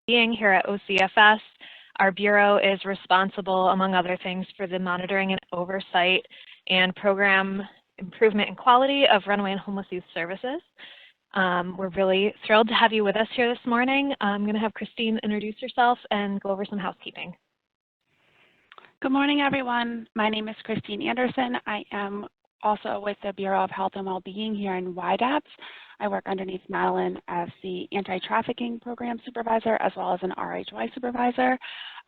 Being here at OCFS, our Bureau is responsible, among other things, for the monitoring and oversight and program improvement and quality of runaway and homeless youth services. We're really thrilled to have you with us here this morning. I'm going to have Christine introduce herself and go over some housekeeping. Good morning, everyone. My name is Christine Anderson. I am also with the Bureau of Health and Wellbeing here in YDAPS. I work underneath Madeline as the Anti-Trafficking Program Supervisor as well as an RHY Supervisor.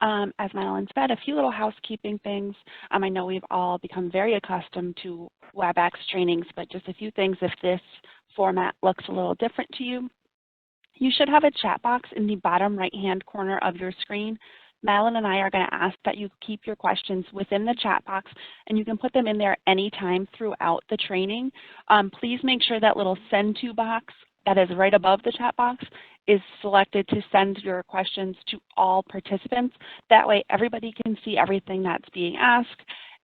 As Madeline said, a few little housekeeping things. I know we've all become very accustomed to WebEx trainings, but just a few things if this format looks a little different to you. You should have a chat box in the bottom right-hand corner of your screen. Madeline and I are going to ask that you keep your questions within the chat box, and you can put them in there anytime throughout the training. Please make sure that little send to box that is right above the chat box is selected to send your questions to all participants. That way everybody can see everything that's being asked.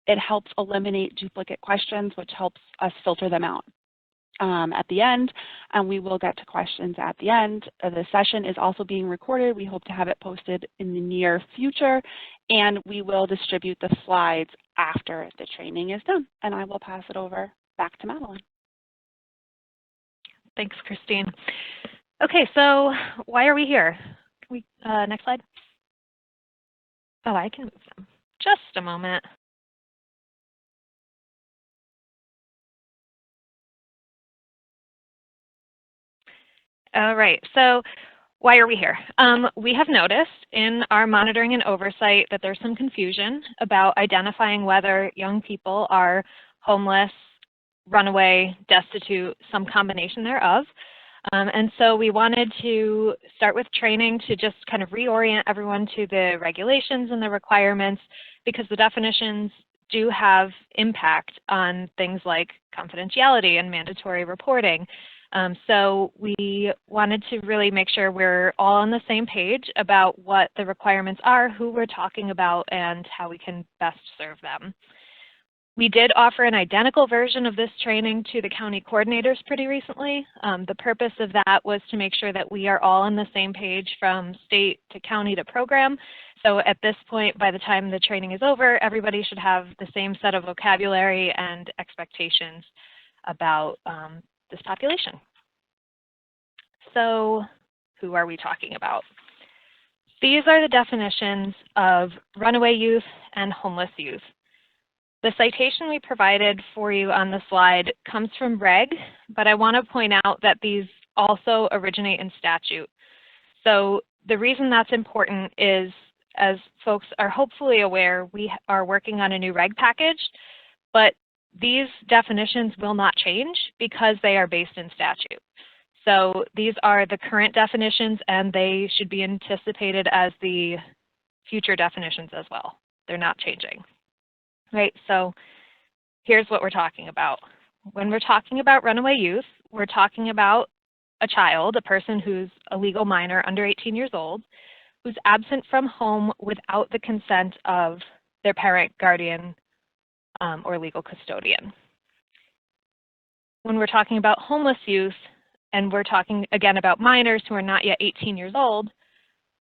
It helps eliminate duplicate questions, which helps us filter them out. At the end, and we will get to questions at the end. The session is also being recorded. We hope to have it posted in the near future, and we will distribute the slides after the training is done. And I will pass it over back to Madeline. Thanks, Christine. Okay, so why are we here? Can we, next slide? Oh, I can move them. Just a moment. All right, so why are we here? We have noticed in our monitoring and oversight that there's some confusion about identifying whether young people are homeless, runaway, destitute, some combination thereof. And so we wanted to start with training to just kind of reorient everyone to the regulations and the requirements, because the definitions do have impact on things like confidentiality and mandatory reporting. So we wanted to really make sure we're all on the same page about what the requirements are, who we're talking about, and how we can best serve them. We did offer an identical version of this training to the county coordinators pretty recently. The purpose of that was to make sure that we are all on the same page from state to county to program. So at this point, by the time the training is over, everybody should have the same set of vocabulary and expectations about this population. So who are we talking about? These are the definitions of runaway youth and homeless youth. The citation we provided for you on the slide comes from REG, but I want to point out that these also originate in statute. So the reason that's important is, as folks are hopefully aware, we are working on a new REG package, but these definitions will not change because they are based in statute. So these are the current definitions, and they should be anticipated as the future definitions as well. They're not changing. Right, so here's what we're talking about. When we're talking about runaway youth, we're talking about a child, a person who's a legal minor under 18 years old, who's absent from home without the consent of their parent, guardian, or legal custodian. When we're talking about homeless youth, and we're talking again about minors who are not yet 18 years old,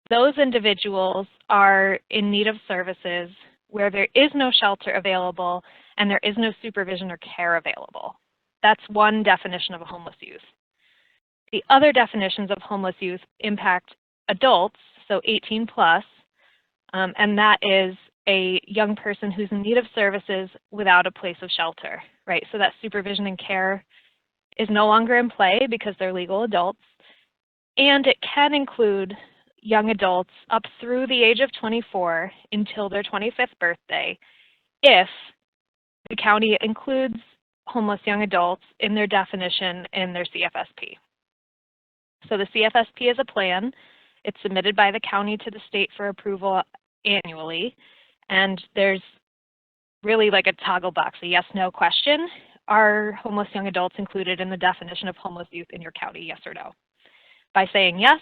those individuals are in need of services where there is no shelter available and there is no supervision or care available. That's one definition of a homeless youth. The other definitions of homeless youth impact adults, so 18 plus, and that is a young person who's in need of services without a place of shelter, right? So that supervision and care is no longer in play because they're legal adults, and it can include young adults up through the age of 24 until their 25th birthday if the county includes homeless young adults in their definition in their CFSP. So the CFSP is a plan. It's submitted by the county to the state for approval annually, and there's really like a toggle box, a yes-no question. Are homeless young adults included in the definition of homeless youth in your county, yes or no? By saying yes,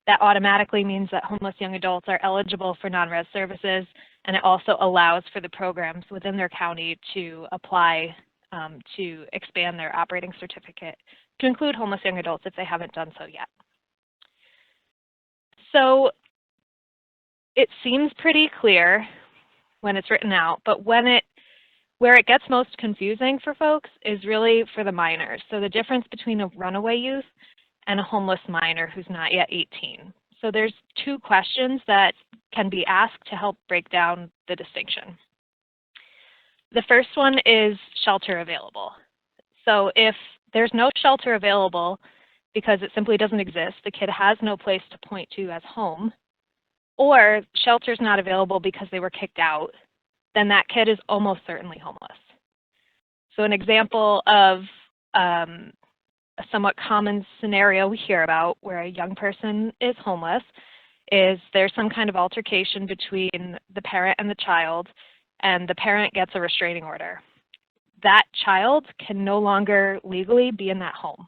that automatically means that homeless young adults are eligible for non-res services, and it also allows for the programs within their county to apply to expand their operating certificate to include homeless young adults if they haven't done so yet. So it seems pretty clear when it's written out, but where it gets most confusing for folks is really for the minors. So the difference between a runaway youth and a homeless minor who's not yet 18. So there's two questions that can be asked to help break down the distinction. The first one is shelter available. So if there's no shelter available because it simply doesn't exist, the kid has no place to point to as home, or shelter's not available because they were kicked out, then that kid is almost certainly homeless. So an example of a somewhat common scenario we hear about where a young person is homeless is there's some kind of altercation between the parent and the child, and the parent gets a restraining order. That child can no longer legally be in that home.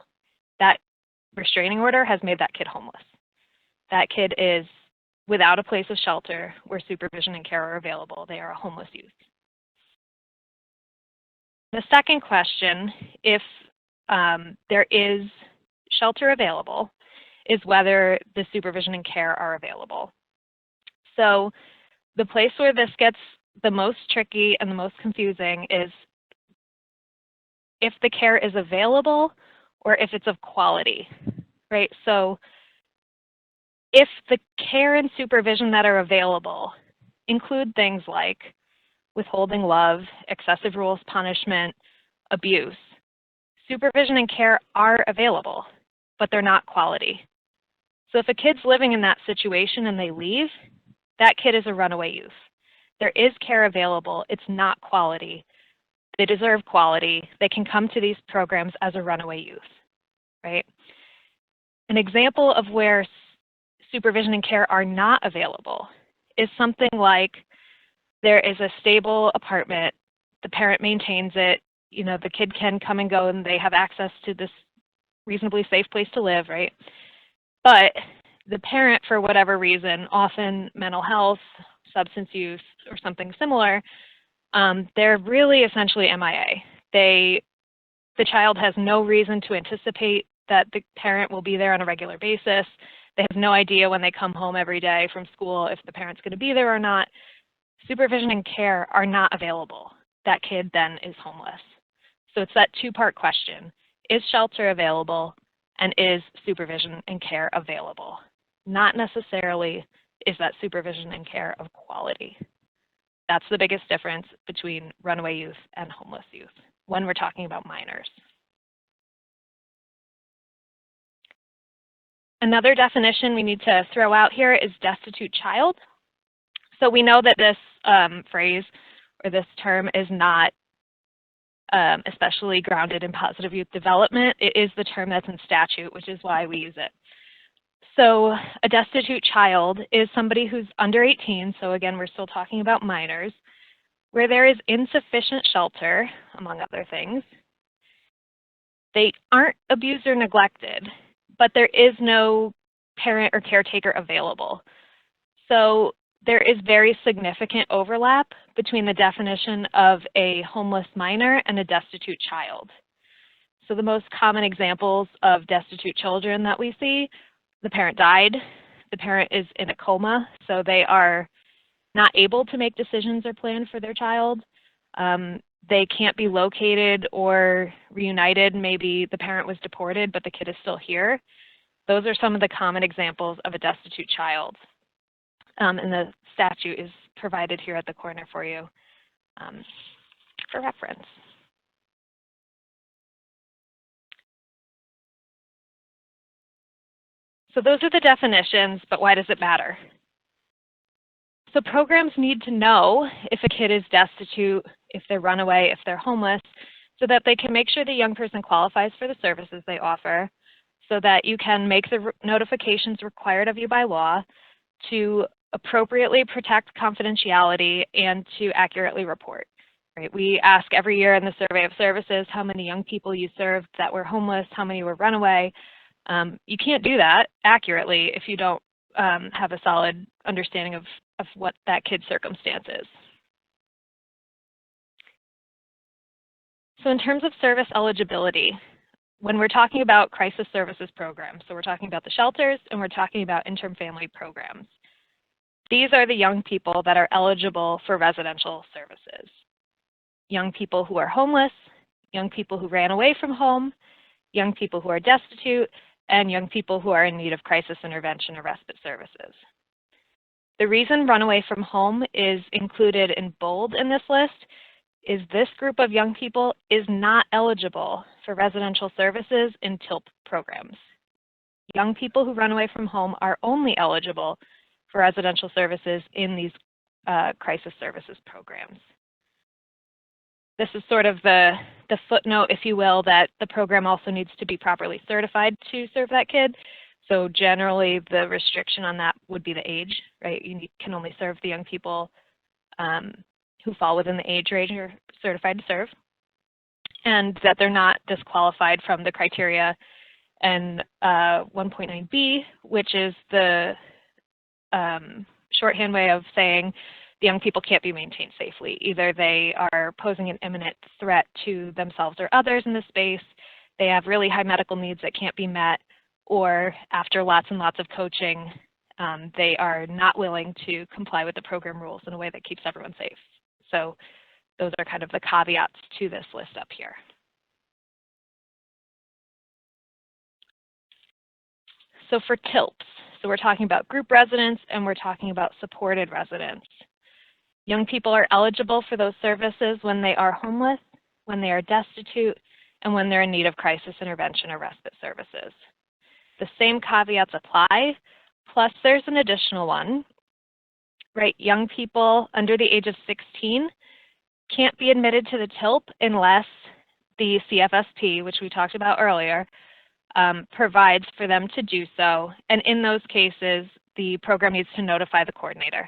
That restraining order has made that kid homeless. That kid is without a place of shelter where supervision and care are available. They are a homeless youth. The second question, if there is shelter available, is whether the supervision and care are available. So the place where this gets the most tricky and the most confusing is if the care is available or if it's of quality, right? So if the care and supervision that are available include things like withholding love, excessive rules, punishment, abuse, supervision and care are available, but they're not quality. So if a kid's living in that situation and they leave, that kid is a runaway youth. There is care available, it's not quality. They deserve quality. They can come to these programs as a runaway youth, right? An example of where supervision and care are not available is something like there is a stable apartment, the parent maintains it, you know, the kid can come and go and they have access to this reasonably safe place to live, right? But the parent, for whatever reason, often mental health, substance use, or something similar, they're really essentially MIA. The child has no reason to anticipate that the parent will be there on a regular basis. They have no idea when they come home every day from school if the parent's going to be there or not. Supervision and care are not available. That kid then is homeless. So it's that two-part question. Is shelter available, and is supervision and care available? Not necessarily is that supervision and care of quality. That's the biggest difference between runaway youth and homeless youth when we're talking about minors. Another definition we need to throw out here is destitute child. So we know that this phrase or this term is not especially grounded in positive youth development. It is the term that's in statute, which is why we use it. So a destitute child is somebody who's under 18, so again, we're still talking about minors, where there is insufficient shelter, among other things. They aren't abused or neglected, but there is no parent or caretaker available. So there is very significant overlap between the definition of a homeless minor and a destitute child. So the most common examples of destitute children that we see, the parent died, the parent is in a coma, so they are not able to make decisions or plan for their child. They can't be located or reunited. Maybe the parent was deported, but the kid is still here. Those are some of the common examples of a destitute child. And the statute is provided here at the corner for you for reference. So those are the definitions, but why does it matter? So programs need to know if a kid is destitute, if they're runaway, if they're homeless, so that they can make sure the young person qualifies for the services they offer, so that you can make the notifications required of you by law to appropriately protect confidentiality and to accurately report. Right? We ask every year in the survey of services how many young people you served that were homeless, how many were runaway. You can't do that accurately if you don't have a solid understanding of what that kid's circumstance is. So in terms of service eligibility, when we're talking about crisis services programs, so we're talking about the shelters and we're talking about interim family programs, These are the young people that are eligible for residential services. Young people who are homeless, young people who ran away from home, young people who are destitute, and young people who are in need of crisis intervention or respite services. The reason runaway from home is included in bold in this list is this group of young people is not eligible for residential services in TILP programs. Young people who run away from home are only eligible for residential services in these crisis services programs. This is sort of the footnote, if you will, that the program also needs to be properly certified to serve that kid. So generally, the restriction on that would be the age, right? You can only serve the young people who fall within the age range you're certified to serve, and that they're not disqualified from the criteria and 1.9b, which is the shorthand way of saying the young people can't be maintained safely. Either they are posing an imminent threat to themselves or others in the space, they have really high medical needs that can't be met, or after lots and lots of coaching, they are not willing to comply with the program rules in a way that keeps everyone safe. So those are kind of the caveats to this list up here. So for TILPs, so we're talking about group residents and we're talking about supported residents. Young people are eligible for those services when they are homeless, when they are destitute, and when they're in need of crisis intervention or respite services. The same caveats apply, plus there's an additional one, right? Young people under the age of 16 can't be admitted to the TILP unless the CFSP, which we talked about earlier, provides for them to do so. And in those cases, the program needs to notify the coordinator.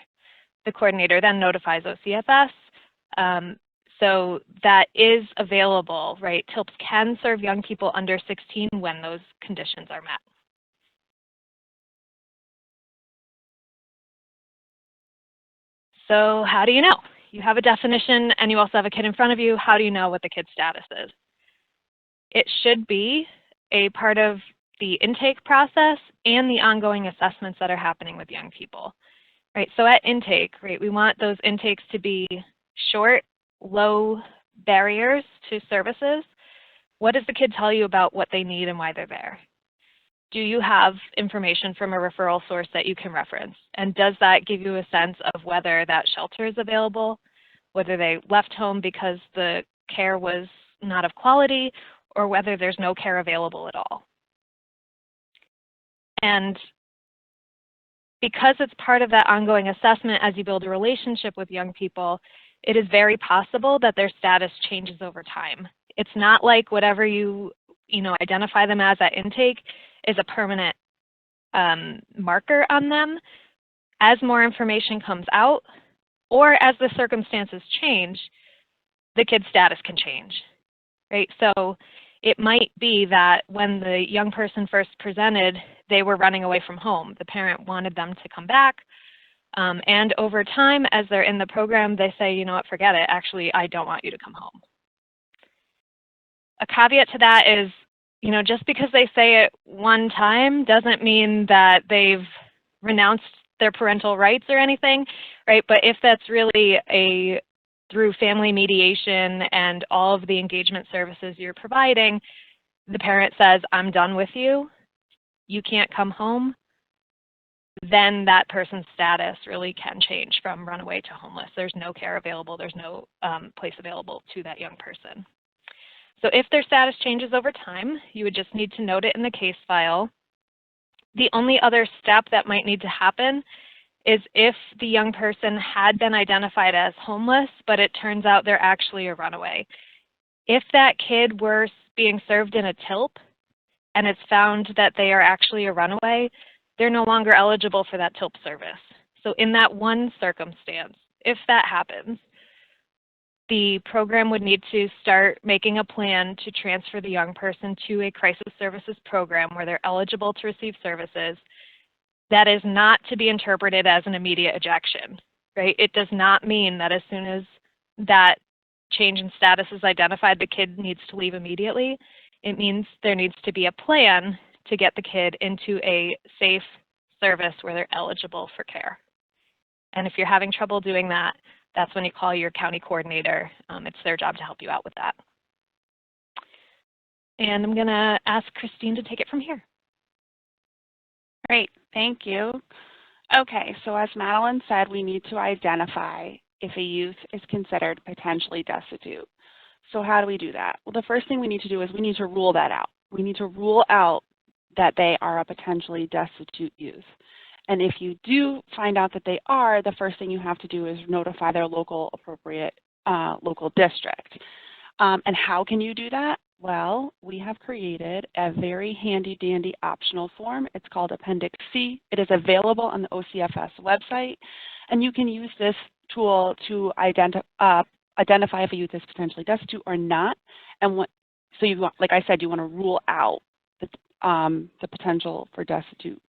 The coordinator then notifies OCFS. So that is available, right? TILPs can serve young people under 16 when those conditions are met. So how do you know? You have a definition and you also have a kid in front of you. How do you know what the kid's status is? It should be a part of the intake process and the ongoing assessments that are happening with young people. Right, so at intake, right, we want those intakes to be short, low barriers to services. What does the kid tell you about what they need and why they're there? Do you have information from a referral source that you can reference? And does that give you a sense of whether that shelter is available, whether they left home because the care was not of quality, or whether there's no care available at all? And because it's part of that ongoing assessment as you build a relationship with young people, it is very possible that their status changes over time. It's not like whatever you identify them as at intake is a permanent marker on them. As more information comes out, or as the circumstances change, the kid's status can change, right? So it might be that when the young person first presented, they were running away from home. The parent wanted them to come back. And over time, as they're in the program, they say, you know what, forget it. Actually, I don't want you to come home. A caveat to that is, just because they say it one time doesn't mean that they've renounced their parental rights or anything, right? But if that's really through family mediation and all of the engagement services you're providing, the parent says, I'm done with you, you can't come home, then that person's status really can change from runaway to homeless. There's no care available, there's no place available to that young person. So if their status changes over time, you would just need to note it in the case file. The only other step that might need to happen is if the young person had been identified as homeless, but it turns out they're actually a runaway. If that kid were being served in a TILP and it's found that they are actually a runaway, they're no longer eligible for that TILP service. So in that one circumstance, if that happens, the program would need to start making a plan to transfer the young person to a crisis services program where they're eligible to receive services. That is not to be interpreted as an immediate ejection, right? It does not mean that as soon as that change in status is identified, the kid needs to leave immediately. It means there needs to be a plan to get the kid into a safe service where they're eligible for care. And if you're having trouble doing that, that's when you call your county coordinator. It's their job to help you out with that. And I'm going to ask Christine to take it from here. Great, thank you. Okay, so as Madeline said, we need to identify if a youth is considered potentially destitute. So how do we do that? Well, the first thing we need to do is we need to rule that out. We need to rule out that they are a potentially destitute youth. And if you do find out that they are, the first thing you have to do is notify their local appropriate local district. And how can you do that? Well, we have created a very handy-dandy optional form. It's called Appendix C. It is available on the OCFS website, and you can use this tool to identify if a youth is potentially destitute or not. And so you want, like I said, you want to rule out the potential for destitute.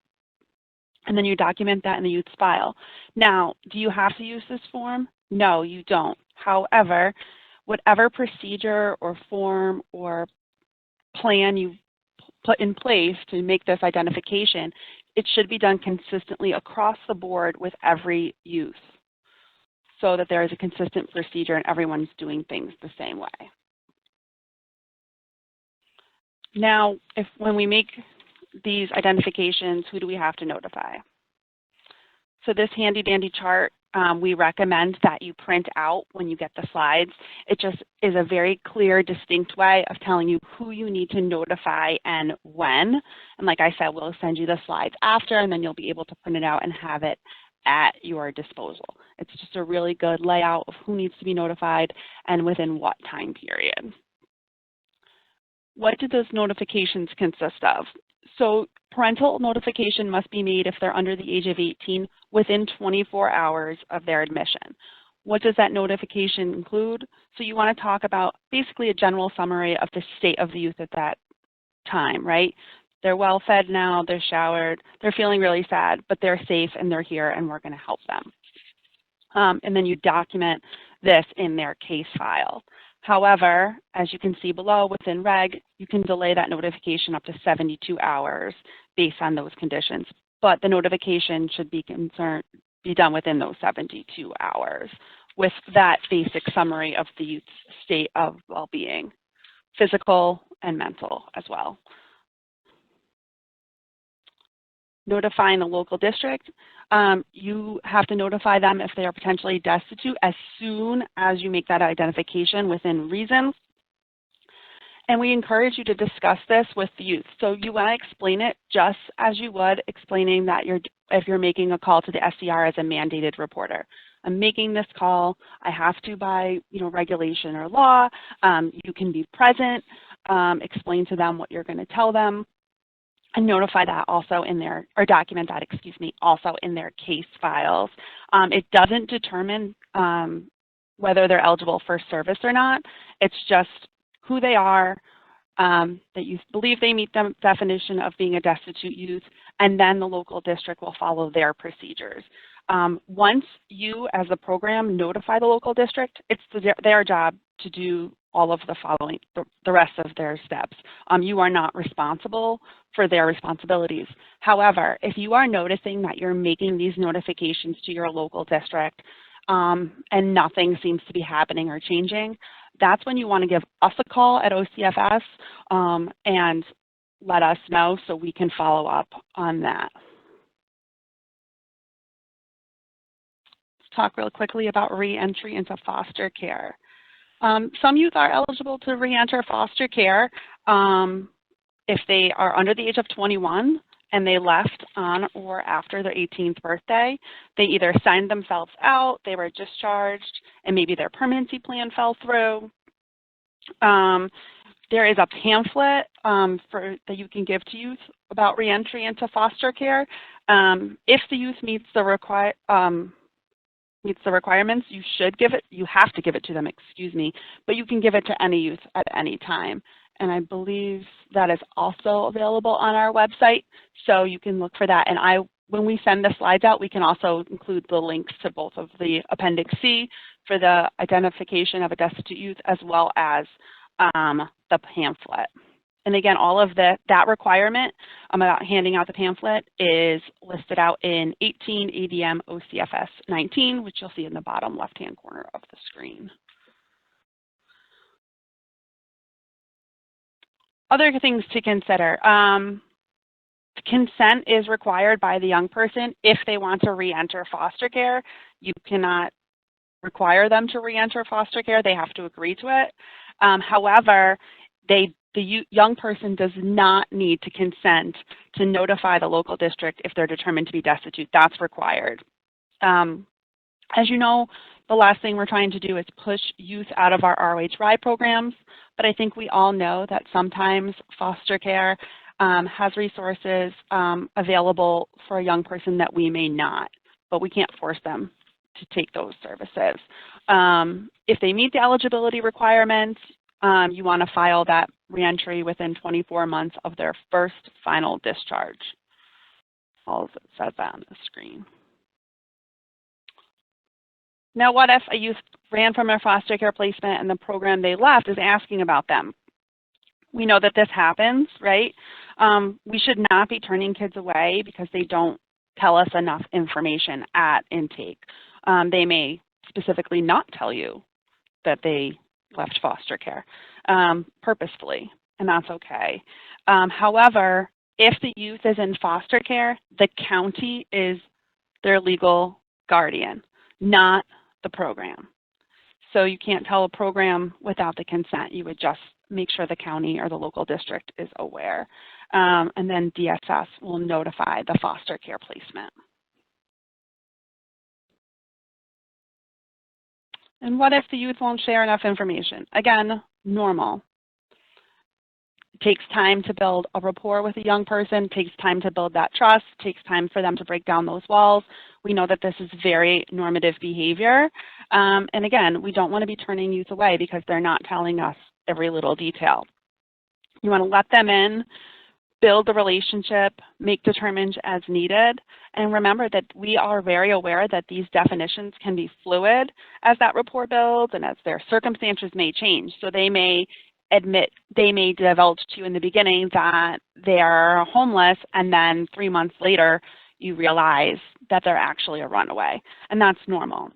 And then you document that in the youth's file. Now, do you have to use this form? No, you don't. However, whatever procedure or form or plan you put in place to make this identification, it should be done consistently across the board with every youth so that there is a consistent procedure and everyone's doing things the same way. Now, when we make these identifications, who do we have to notify? So this handy-dandy chart, we recommend that you print out when you get the slides. It just is a very clear, distinct way of telling you who you need to notify and when. And like I said, we'll send you the slides after, and then you'll be able to print it out and have it at your disposal. It's just a really good layout of who needs to be notified and within what time period. What do those notifications consist of? So parental notification must be made if they're under the age of 18 within 24 hours of their admission. What does that notification include? So you want to talk about basically a general summary of the state of the youth at that time, right? They're well fed now, they're showered, they're feeling really sad, but they're safe and they're here and we're going to help them. And then you document this in their case file. However, as you can see below within REG, you can delay that notification up to 72 hours based on those conditions. But the notification should be done within those 72 hours with that basic summary of the youth's state of well-being, physical and mental as well. Notifying the local district. You have to notify them if they are potentially destitute as soon as you make that identification within reason. And we encourage you to discuss this with the youth. So you want to explain it just as you would explaining that if you're making a call to the SCR as a mandated reporter. I'm making this call. I have to by regulation or law. You can be present. Explain to them what you're going to tell them. And notify that also in their, or document that, excuse me, also in their case files. It doesn't determine whether they're eligible for service or not. It's just who they are, that you believe they meet the definition of being a destitute youth, and then the local district will follow their procedures. Once you, as a program, notify the local district, it's their job to do all of the following, the rest of their steps. You are not responsible for their responsibilities. However, if you are noticing that you're making these notifications to your local district and nothing seems to be happening or changing, that's when you want to give us a call at OCFS and let us know so we can follow up on that. Let's talk real quickly about re-entry into foster care. Some youth are eligible to re-enter foster care if they are under the age of 21 and they left on or after their 18th birthday. They either signed themselves out, they were discharged, and maybe their permanency plan fell through. There is a pamphlet that you can give to youth about re-entry into foster care. If the youth meets the requirements, you have to give it to them, excuse me, but you can give it to any youth at any time. And I believe that is also available on our website, so you can look for that. And when we send the slides out, we can also include the links to both of the Appendix C for the identification of a destitute youth as well as the pamphlet. And again, all of that requirement about handing out the pamphlet is listed out in 18 ADM OCFS 19, which you'll see in the bottom left-hand corner of the screen. Other things to consider. Consent is required by the young person if they want to re-enter foster care. You cannot require them to re-enter foster care. They have to agree to it. However, the young person does not need to consent to notify the local district if they're determined to be destitute. That's required. As you know, the last thing we're trying to do is push youth out of our RHY programs, but I think we all know that sometimes foster care has resources available for a young person that we may not, but we can't force them to take those services. If they meet the eligibility requirements, you want to file that reentry within 24 months of their first final discharge. All of it says that on the screen. Now, what if a youth ran from their foster care placement and the program they left is asking about them? We know that this happens, right? We should not be turning kids away because they don't tell us enough information at intake. They may specifically not tell you that they left foster care purposefully, and that's okay. However, if the youth is in foster care, the county is their legal guardian, not the program. So you can't tell a program without the consent. You would just make sure the county or the local district is aware. And then DSS will notify the foster care placement. And what if the youth won't share enough information? Again, normal. It takes time to build a rapport with a young person, takes time to build that trust, takes time for them to break down those walls. We know that this is very normative behavior. And again, we don't want to be turning youth away because they're not telling us every little detail. You want to let them in, build the relationship, make determinations as needed, and remember that we are very aware that these definitions can be fluid as that rapport builds and as their circumstances may change. So they may divulge to you in the beginning that they are homeless, and then 3 months later you realize that they're actually a runaway, and that's normal.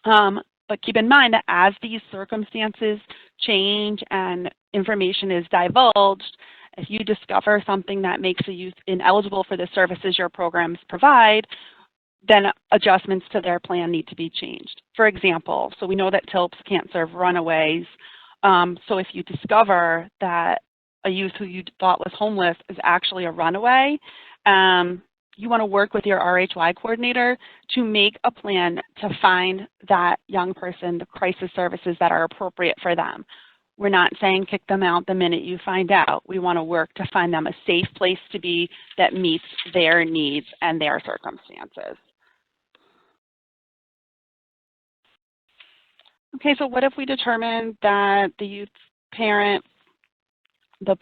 But keep in mind that as these circumstances change and information is divulged, if you discover something that makes a youth ineligible for the services your programs provide, then adjustments to their plan need to be changed. For example, so we know that TILPs can't serve runaways. So if you discover that a youth who you thought was homeless is actually a runaway, you want to work with your RHY coordinator to make a plan to find that young person the crisis services that are appropriate for them. We're not saying kick them out the minute you find out. We want to work to find them a safe place to be that meets their needs and their circumstances. Okay, so what if we determine that the youth parent, the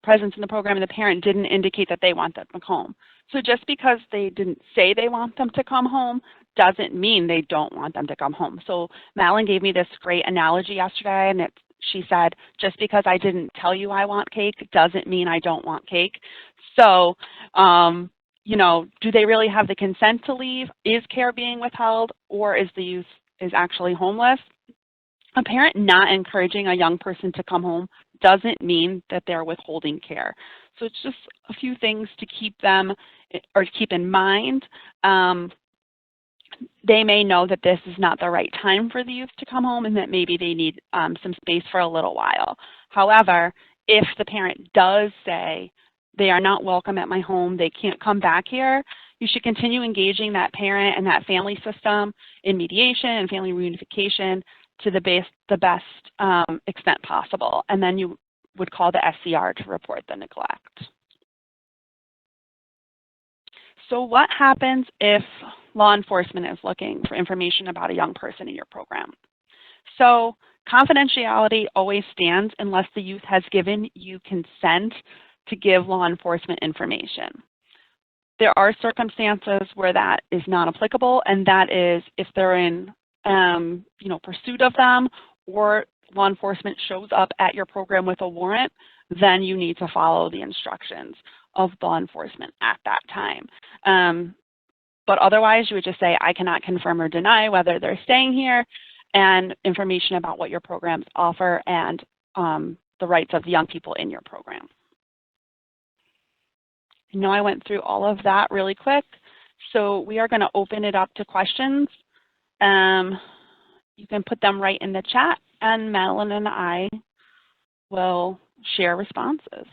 presence in the program and the parent didn't indicate that they want them to come home? So just because they didn't say they want them to come home doesn't mean they don't want them to come home. So Madeline gave me this great analogy yesterday, and she said, just because I didn't tell you I want cake doesn't mean I don't want cake. So, you know, do they really have the consent to leave? Is care being withheld, or is the youth is actually homeless? A parent not encouraging a young person to come home doesn't mean that they're withholding care. So it's just a few things to keep them or keep in mind. They may know that this is not the right time for the youth to come home and that maybe they need some space for a little while. However, if the parent does say they are not welcome at my home, they can't come back here, you should continue engaging that parent and that family system in mediation and family reunification to the best extent possible. And then you would call the SCR to report the neglect. So what happens if law enforcement is looking for information about a young person in your program? So confidentiality always stands unless the youth has given you consent to give law enforcement information. There are circumstances where that is not applicable, and that is if they're in pursuit of them, or law enforcement shows up at your program with a warrant. then you need to follow the instructions of law enforcement at that time. But otherwise, you would just say, I cannot confirm or deny whether they're staying here, and information about what your programs offer and the rights of the young people in your program. I know I went through all of that really quick, so we are going to open it up to questions. You can put them right in the chat, and Madeline and I will share responses.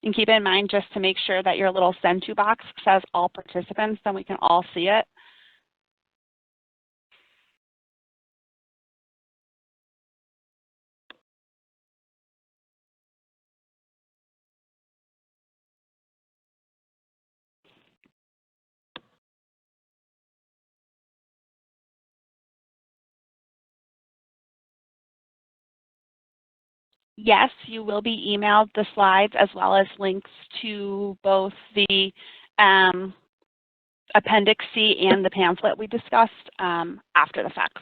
And keep in mind, just to make sure that your little send to box says all participants, then we can all see it. Yes, you will be emailed the slides as well as links to both the Appendix C and the pamphlet we discussed after the fact.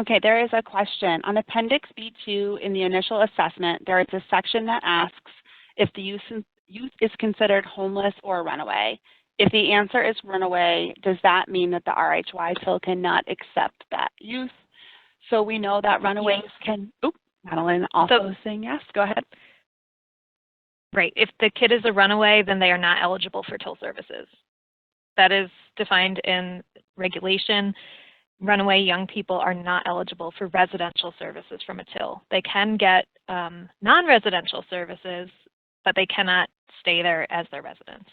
Okay, there is a question. On Appendix B2 in the initial assessment, there is a section that asks if the youth is considered homeless or a runaway. If the answer is runaway, does that mean that the RHY TIL cannot accept that youth? So we know that runaways can, Madeline also saying yes, go ahead. Right, if the kid is a runaway, then they are not eligible for TIL services. That is defined in regulation. Runaway young people are not eligible for residential services from a TIL. They can get non-residential services, but they cannot stay there as their residents.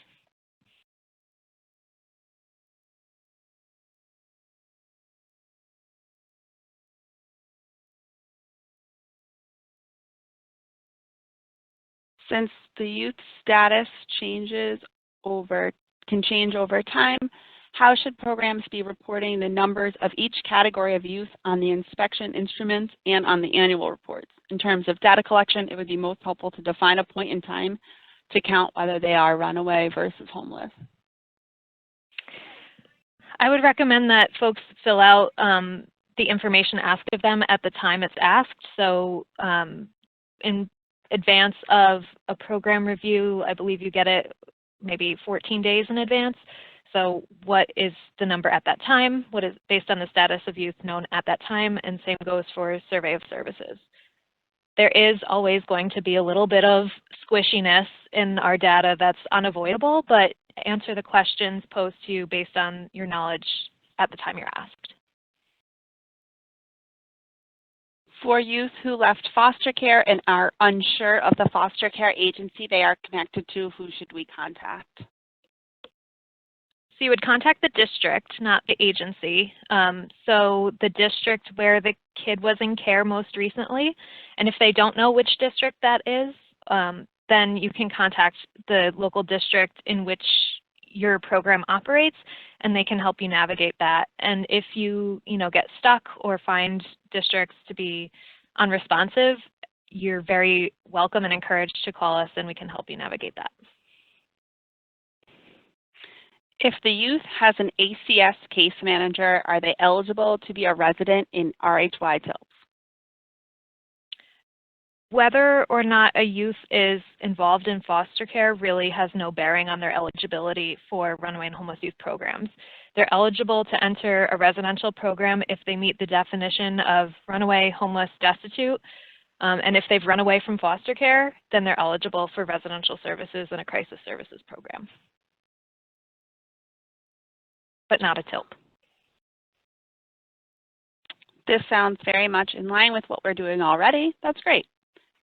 Since the youth status can change over time, how should programs be reporting the numbers of each category of youth on the inspection instruments and on the annual reports? In terms of data collection, it would be most helpful to define a point in time to count whether they are runaway versus homeless. I would recommend that folks fill out the information asked of them at the time it's asked. So in advance of a program review, I believe you get it maybe 14 days in advance. So what is the number at that time? What is based on the status of youth known at that time? And same goes for survey of services. There is always going to be a little bit of squishiness in our data that's unavoidable, but answer the questions posed to you based on your knowledge at the time you're asked. For youth who left foster care and are unsure of the foster care agency they are connected to, who should we contact? So you would contact the district, not the agency. So the district where the kid was in care most recently, and if they don't know which district that is, then you can contact the local district in which your program operates, and they can help you navigate that. And if you get stuck or find districts to be unresponsive, you're very welcome and encouraged to call us, and we can help you navigate that. If the youth has an ACS case manager, are they eligible to be a resident in RHY TILs? Whether or not a youth is involved in foster care really has no bearing on their eligibility for runaway and homeless youth programs. They're eligible to enter a residential program if they meet the definition of runaway, homeless, destitute. And if they've run away from foster care, then they're eligible for residential services and a crisis services program, but not a TILP. This sounds very much in line with what we're doing already. That's great.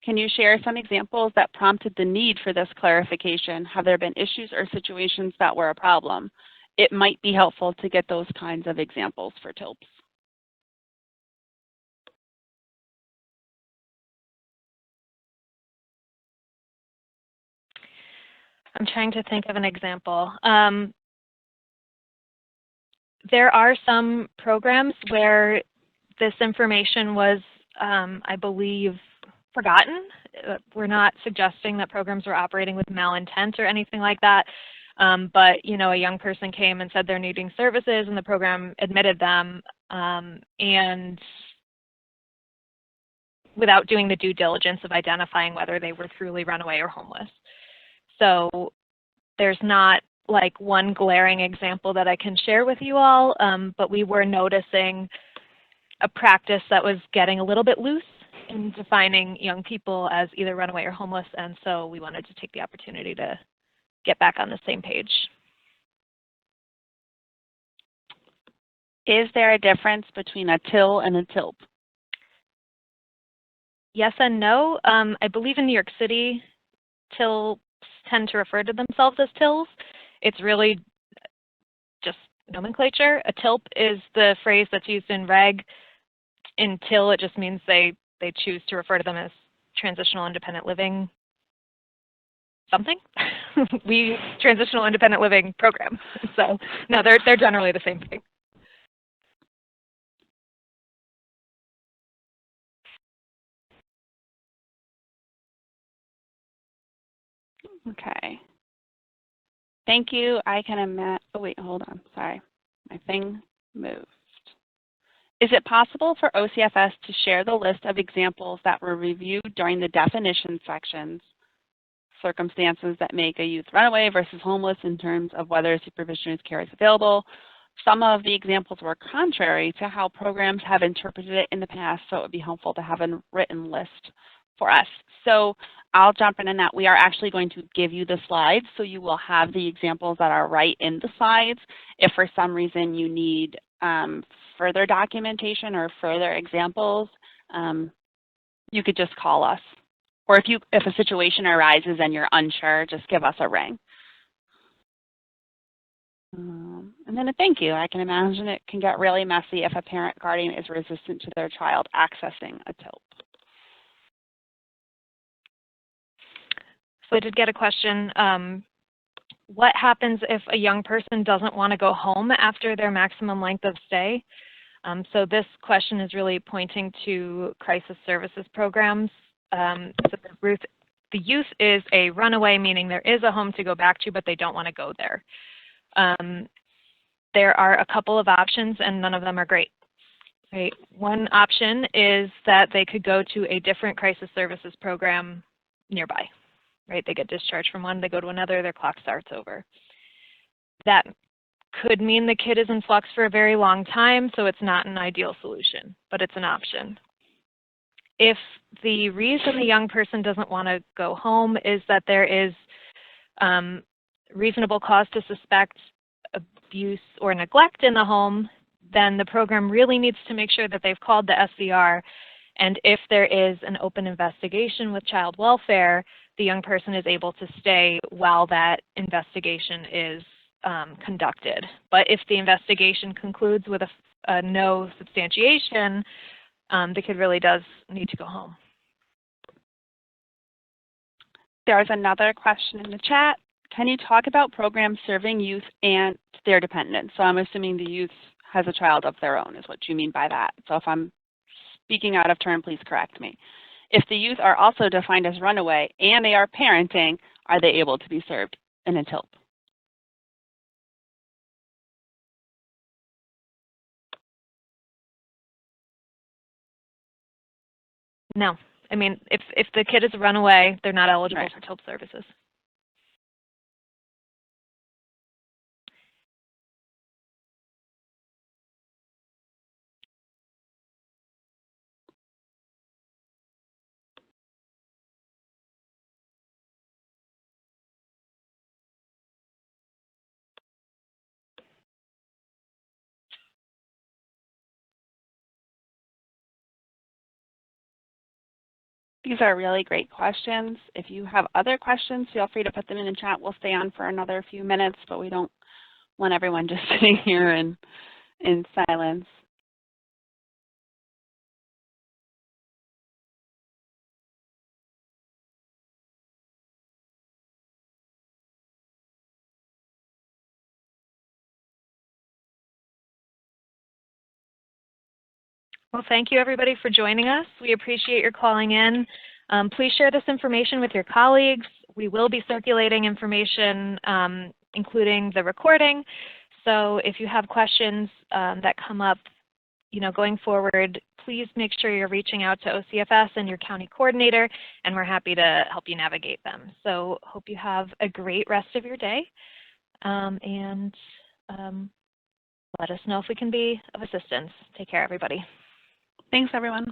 Can you share some examples that prompted the need for this clarification? Have there been issues or situations that were a problem? It might be helpful to get those kinds of examples for TILPs. I'm trying to think of an example. There are some programs where this information was, I believe, forgotten We're not suggesting that programs are operating with malintent or anything like that. But you know, a young person came and said they're needing services, and the program admitted them, and without doing the due diligence of identifying whether they were truly runaway or homeless. So there's not like one glaring example that I can share with you all, but we were noticing a practice that was getting a little bit loose in defining young people as either runaway or homeless, and so we wanted to take the opportunity to get back on the same page. Is there a difference between a TIL and a TILP? Yes and no. I believe in New York City, TILs tend to refer to themselves as TILs. It's really just nomenclature. A TILP is the phrase that's used in reg. In TIL, it just means they choose to refer to them as transitional independent living something. We transitional independent living program. So no, they're generally the same thing. Okay. Thank you. I can imagine. Oh, wait, hold on. Sorry. My thing moved. Is it possible for OCFS to share the list of examples that were reviewed during the definition sections, circumstances that make a youth runaway versus homeless in terms of whether supervisionary care is available? Some of the examples were contrary to how programs have interpreted it in the past, so it would be helpful to have a written list for us. So I'll jump in on that. We are actually going to give you the slides, so you will have the examples that are right in the slides. If for some reason you need further documentation or further examples, you could just call us. Or if a situation arises and you're unsure, just give us a ring. And then a thank you. I can imagine it can get really messy if a parent guardian is resistant to their child accessing a TILP. So I did get a question. What happens if a young person doesn't want to go home after their maximum length of stay? So this question is really pointing to crisis services programs. So the youth is a runaway, meaning there is a home to go back to, but they don't want to go there. There are a couple of options, and none of them are great. Right? One option is that they could go to a different crisis services program nearby. Right? They get discharged from one, they go to another, their clock starts over. That could mean the kid is in flux for a very long time, so it's not an ideal solution, but it's an option. If the reason the young person doesn't want to go home is that there is reasonable cause to suspect abuse or neglect in the home, then the program really needs to make sure that they've called the SCR, and if there is an open investigation with child welfare, the young person is able to stay while that investigation is conducted. But if the investigation concludes with a no substantiation, the kid really does need to go home. There's another question in the chat. Can you talk about programs serving youth and their dependents? So I'm assuming the youth has a child of their own is what you mean by that. So if I'm speaking out of turn, please correct me. If the youth are also defined as runaway and they are parenting, are they able to be served in a TILP? No. I mean, if the kid is a runaway, they're not eligible Right. for TILP services. These are really great questions. If you have other questions, feel free to put them in the chat. We'll stay on for another few minutes, but we don't want everyone just sitting here in silence. Well, thank you everybody for joining us. We appreciate your calling in. Please share this information with your colleagues. We will be circulating information, including the recording. So if you have questions that come up, going forward, please make sure you're reaching out to OCFS and your county coordinator, and we're happy to help you navigate them. So hope you have a great rest of your day, and let us know if we can be of assistance. Take care, everybody. Thanks, everyone.